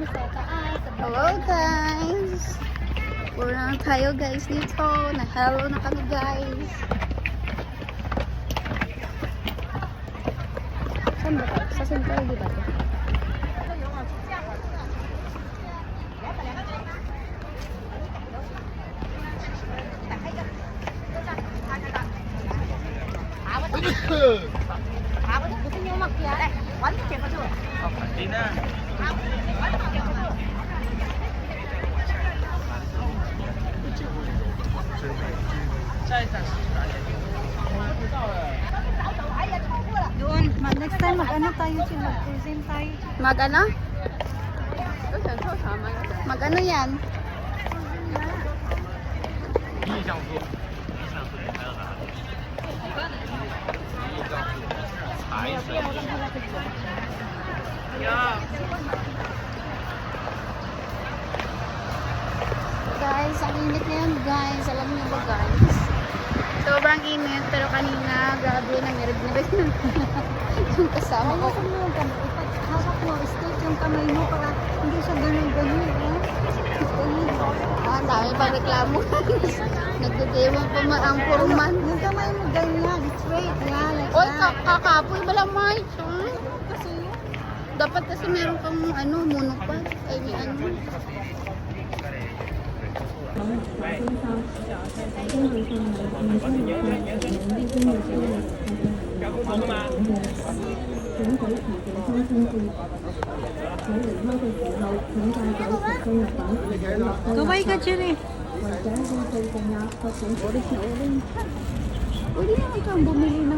Hello guys! Pura na tayo guys dito. Na-hello na kami guys. Saan ba ito? Sa Central di ba ito? Doon, next time mag-ano tayo siya, mag-present tayo. Mag-ano? Mag-ano yan? Guys, ang init ngayon guys. Alam niyo ba guys? Sobrang init pero kanina grabe namirig-mirig yung kasama ko. Ayaw mo ka, hawak mo, straight yung kamay mo para hindi siya ganun-ganun. Ah, dami pang reklamo guys. Nagdedewang pa ang purman. Yung kamay mo ganyan, straight, yan, like Oy, that. kakapoy ba lang Mike? Kasi yun. Dapat kasi meron kang ano, monopod. Ay, may ano. Kaway ka, Jerry. Pwede na ikaw bumili na.